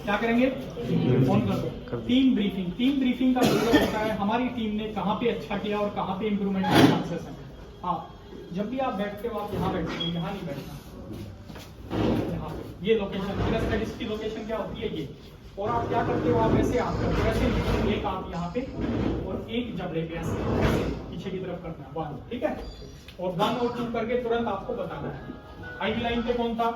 क्या करेंगे, फोन कर दो। टीम ब्रीफिंग का मतलब होता है हमारी टीम ने कहाँ पे अच्छा किया और कहाँ पे इम्प्रूवमेंट के चांसेस हैं। हाँ, जब भी आप बैठते हो आप यहाँ बैठते हो, यहाँ नहीं बैठना, यहाँ पे ये लोकेशन, मेरा स्टडीज की लोकेशन क्या होती है ये। और आप क्या करते हो, आप ऐसे हाथ करते हो, ऐसे नहीं, एक हाथ यहाँ पे और एक जबड़े पे ऐसे पीछे की तरफ करना है, 1, ठीक है। और 1 और 2 करके तुरंत आपको बताना है। आईवी लाइन पे कौन था,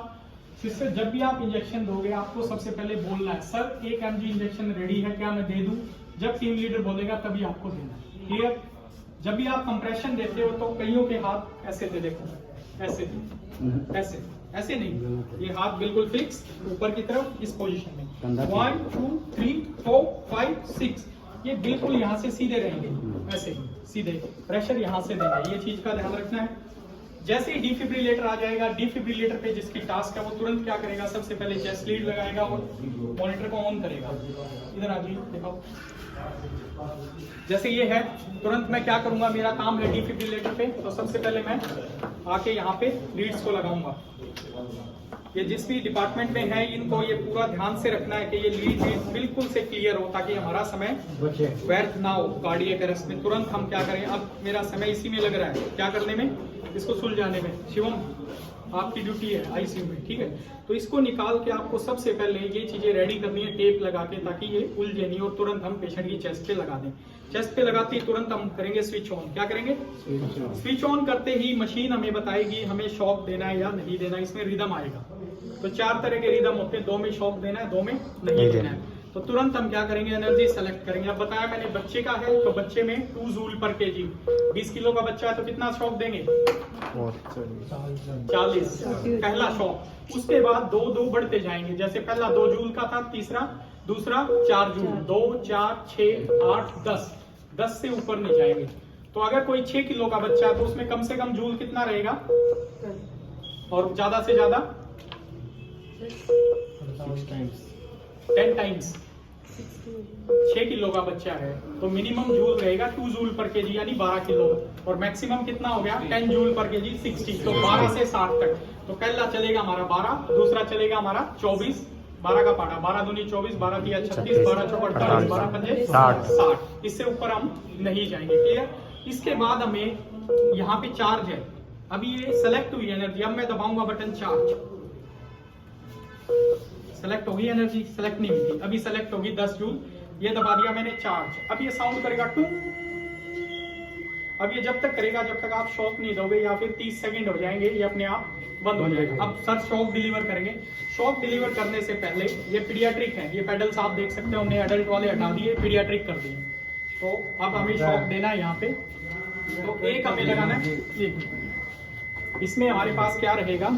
जिससे जब भी आप इंजेक्शन दोगे आपको सबसे पहले बोलना है सर 1 mg इंजेक्शन रेडी है क्या, मैं दे दूं। जब टीम लीडर बोलेगा तभी आपको देना है, क्लियर। जब भी आप कंप्रेशन देते हो तो कईयों के हाथ ऐसे दे, देखो ऐसे दे, ऐसे ऐसे नहीं, ये हाथ बिल्कुल फिक्स ऊपर की तरफ इस पोजीशन में। 1 2 3 4 5 6 ये बिल्कुल यहाँ से सीधे रहेंगे, ऐसे सीधे, प्रेशर यहाँ से देना है, ये चीज का ध्यान रखना है। जैसे ही डिफिब्रिलेटर आ जाएगा, डिफिब्रिलेटर पे जिसकी टास्क है वो तुरंत क्या करेगा, सबसे पहले चेस्ट लीड लगाएगा और मॉनिटर को ऑन करेगा। इधर आ जाइए, देखो जैसे ये है, तुरंत मैं क्या करूंगा, मेरा काम है डिफिब्रिलेटर पे, तो सबसे पहले मैं आके यहाँ पे लीड्स को लगाऊंगा। ये जिस भी डिपार्टमेंट में है इनको ये पूरा ध्यान से रखना है कि ये लीड बिल्कुल से क्लियर हो, ताकि हमारा समय व्यर्थ ना हो कार्डियक अरेस्ट में। तुरंत हम क्या करें, अब मेरा समय इसी में लग रहा है, क्या करने में, इसको सुलझाने में। शिवम आपकी ड्यूटी है आईसीयू में, ठीक है। तो इसको निकाल के आपको सबसे पहले ये चीजें रेडी करनी है टेप लगा के, ताकि ये उलझे नहीं, और तुरंत हम पेशेंट की चेस्ट पे लगा दें। चेस्ट पे लगाते ही तुरंत हम करेंगे स्विच ऑन। क्या करेंगे, स्विच ऑन करते ही मशीन हमें बताएगी हमें शॉक देना है या नहीं देना है। इसमें रिदम आएगा, तो 4 तरह के रिदम होते हैं, 2 में शॉक देना है, 2 में नहीं देना है। तो तुरंत हम क्या करेंगे, एनर्जी सेलेक्ट करेंगे। अब बताया मैंने बच्चे का है, तो बच्चे में 2 जूल पर केजी, 20 किलो का बच्चा है तो कितना शॉक देंगे, 40 पहला शॉक। उसके बाद 2 बढ़ते जाएंगे, जैसे पहला 2 जूल का था, तीसरा दूसरा 4 जूल, 2 4 6 8 10 से ऊपर नहीं जाएंगे। तो अगर कोई 6 किलो का बच्चा है तो उसमें कम से कम जूल कितना रहेगा, और ज्यादा से ज्यादा 10 टाइम्स। 6 किलो का बच्चा है तो मिनिमम जूल रहेगा 2 जूल पर केजी, यानी 12 किलो, और मैक्सिमम कितना हो गया 10 जूल पर केजी 60। तो 12 से 60 तक। तो पहला चलेगा हमारा 12, दूसरा चलेगा हमारा 24, 12 का पारा, 12 दूनी 24, 12 तिया 36, 12 चौका 48, 12 पंजे 60। इससे ऊपर हम नहीं जाएंगे, क्लियर। इसके बाद हमें यहाँ पे चार्ज है, अभी ये सेलेक्ट हुई एनर्जी, अब मैं दबाऊंगा बटन चार्ज, सेलेक्ट होगी एनर्जी, सेलेक्ट नहीं हुई थी, अभी सेलेक्ट होगी 10 जूल, ये दबा दिया मैंने चार्ज। अब ये साउंड करेगा 2। अब ये जब तक करेगा जब तक आप शॉक नहीं दोगे, या फिर 30 सेकंड हो जाएंगे ये अपने आप बंद हो जाएगा। अब सर शॉक डिलीवर करेंगे। शॉक डिलीवर करने से पहले ये पीडियाट्रिक है, ये पेडल्स आप देख सकते हो, हमने एडल्ट वाले हटा दिए, पीडियाट्रिक कर दिए। तो अब हमें शॉक देना है यहाँ पे, तो एक हमें लगाना है ये। इसमें हमारे पास क्या रहेगा,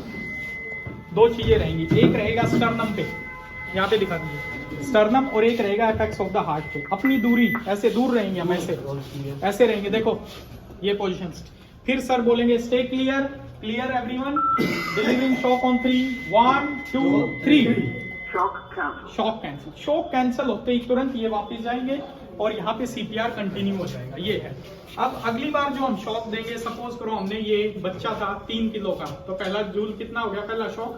2 चीजें रहेंगी, एक रहेगा स्टर्नम पे, यहाँ पे दिखा दीजिए स्टर्नम, और एक रहेगा एपेक्स ऑफ द हार्ट पे। अपनी दूरी ऐसे दूर रहेंगे हम, ऐसे रहेंगे, देखो ये पोजीशंस। फिर सर बोलेंगे stay clear, clear everyone, delivering shock on 3, 1 2 3, shock cancel. Shock cancel होते ही तुरंत ये वापस जाएंगे और यहाँ पे सीपीआर कंटिन्यू हो जाएगा, ये है। अब अगली बार जो हम शॉक देंगे, सपोज करो हमने ये बच्चा था 3 किलो का, तो पहला जूल कितना हो गया, पहला शॉक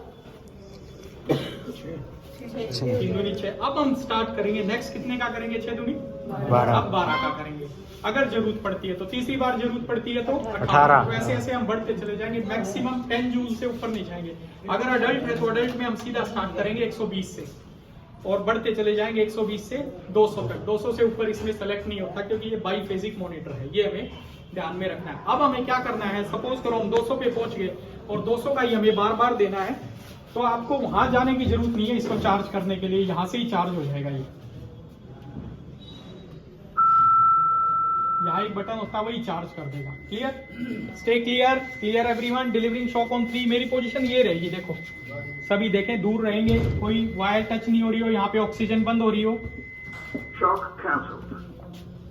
3 दूनी 6। अब हम स्टार्ट करेंगे नेक्स्ट, कितने का करेंगे, 6 दूनी 12, अब 12 का करेंगे। अगर जरूरत पड़ती है तो तीसरी बार जरूरत पड़ती है तो 18। तो ऐसे ऐसे हम बढ़ते चले जाएंगे, मैक्सिमम 10 जूल से ऊपर नहीं जाएंगे। अगर अडल्ट है तो अडल्ट में हम सीधा स्टार्ट करेंगे 120 से, और बढ़ते चले जाएंगे 120 से 200 तक। 200 से ऊपर इसमें सेलेक्ट नहीं होता, क्योंकि ये बाईफेजिक मॉनिटर है, ये हमें ध्यान में रखना है। अब हमें क्या करना है, सपोज करो हम 200 पे पहुंच गए और 200 का ही हमें बार बार देना है, तो आपको वहां जाने की जरूरत नहीं है इसको चार्ज करने के लिए, यहां से ही चार्ज हो जाएगा। ये यहाँ एक बटन होता है, वही चार्ज कर देगा, clear. Stay clear, clear everyone, delivering shock on 3। मेरी पोजीशन ये रहेगी, देखो सभी देखें, दूर रहेंगे, कोई वायर टच नहीं हो रही हो, यहाँ पे ऑक्सीजन बंद हो रही हो,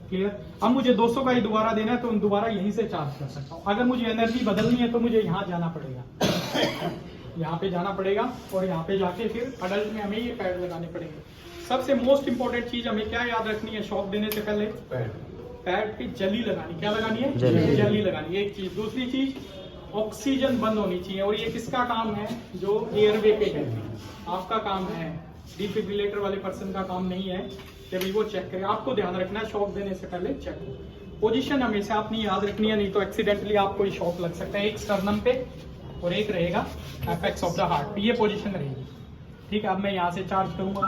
क्लियर। अब मुझे 200 का ही दोबारा देना है तो दोबारा यहीं से चार्ज कर सकता हूँ। अगर मुझे एनर्जी बदलनी है तो मुझे यहाँ जाना पड़ेगा, यहाँ पे जाना पड़ेगा, और यहाँ पे जाके फिर अडल्ट में हमें ये पैड लगाने पड़ेंगे। सबसे मोस्ट इंपॉर्टेंट चीज हमें क्या याद रखनी है, शॉक देने से पहले पैड पे जली लगानी। क्या लगानी है, जली लगानी, एक चीज। दूसरी चीज, ऑक्सीजन बंद होनी चाहिए, और ये किसका काम है, जो एयरवे पे है, आपका काम है डिफिब्रिलेटर वाले पर्सन का काम नहीं है कि अभी वो चेक करे, आपको ध्यान रखना है शॉक देने से पहले चेक हो। पोजीशन हमेशा अपनी याद रखनी है, नहीं तो एक्सीडेंटली आपको ये शॉक लग सकता है। एक स्टर्नम पे और एक रहेगा एपेक्स ऑफ द हार्ट, ये पोजीशन रहेगी। ठीक है, अब मैं यहाँ से चार्ज करूंगा।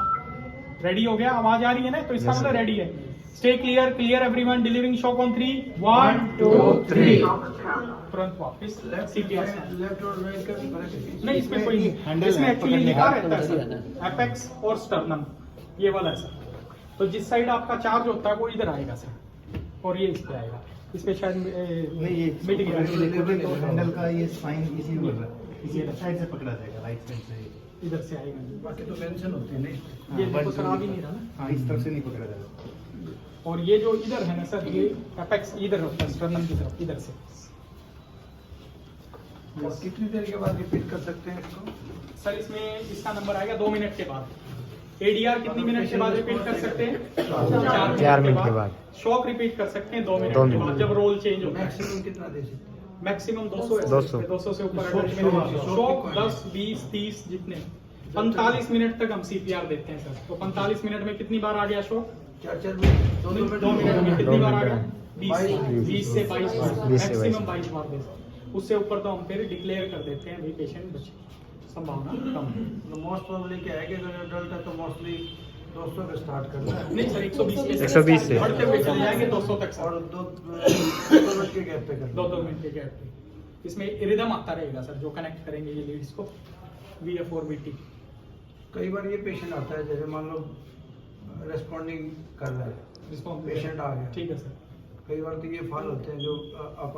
रेडी हो गया, आवाज आ रही है ना, तो इसका मतलब रेडी है। Stay clear, clear everyone, delivering shock on 3 1 2 3। तुरंत वापस सीपीआर लेफ्ट और राइट का भी फर्क है? नहीं, इसमें कोई नहीं, इसमें एक्चुअली लिखा रहता है सर एपेक्स और स्टर्नम, ये वाला है सर। तो जिस साइड आपका चार्ज होता है वो इधर आएगा सर, और ये इस पे आएगा। इस पे शायद नहीं, ये मिट गया हैंडल का ये स्पाइन इसी में बन रहा है, इसी साइड से पकड़ा जाएगा, राइट साइड से। इधर से आएगा। बाकी तो टेंशन होती है नहीं। ये देखो सर, आ भी नहीं रहा ना। हाँ, इस तरफ से नहीं पकड़ा जाएगा। और ये जो इधर है ना सर, ये एपेक्स इधर होता है, स्टर्नम की तरफ, इधर से। और कितनी देर के बाद रिपीट कर सकते हैं इसको? सर इसमें इसका नंबर आएगा 2 मिनट के बाद। एडीआर कितनी मिनट के बाद रिपीट कर सकते हैं? 4 मिनट के बाद। शॉक रिपीट कर सकते हैं 2 मिनट के बाद, जब रोल चेंज होता है। मैक्सिमम कितना दे सकते हैं? मैक्सिमम 200 है, 200 से ऊपर शॉक 10 20 30 जितने 45 मिनट तक हम सीपीआर देते हैं सर। तो 45 मिनट में कितनी बार आ गया शॉक? 4 मिनट, 2 मिनट में कितनी बार आ गया? 20 से 22 बार, मैक्सिमम 22 बार दे सकते हैं। उससे ऊपर तो हम फिर डिक्लेयर कर देते हैं भाई पेशेंट बचे, संभावना कम है। मोस्ट प्रोबेबली क्या है कि अगर एडल्ट है तो मोस्टली 200 पे स्टार्ट करना है। नहीं सर, 120 120 से बढ़ते हुए चले जाएंगे 200 तक सर, और 2 मिनट के गैप पे करना 2 मिनट के गैप पे। इसमें रिदम आता रहेगा सर, जो कनेक्ट करेंगे ये लीड्स को, VF और VT। कई बार ये पेशेंट आता है, जैसे मान लो रेस्पॉन्डिंग कर रहा है, रिस्पॉन्स पेशेंट आ गया, ठीक है सर। कई बार तो ये फॉल होते हैं जो आप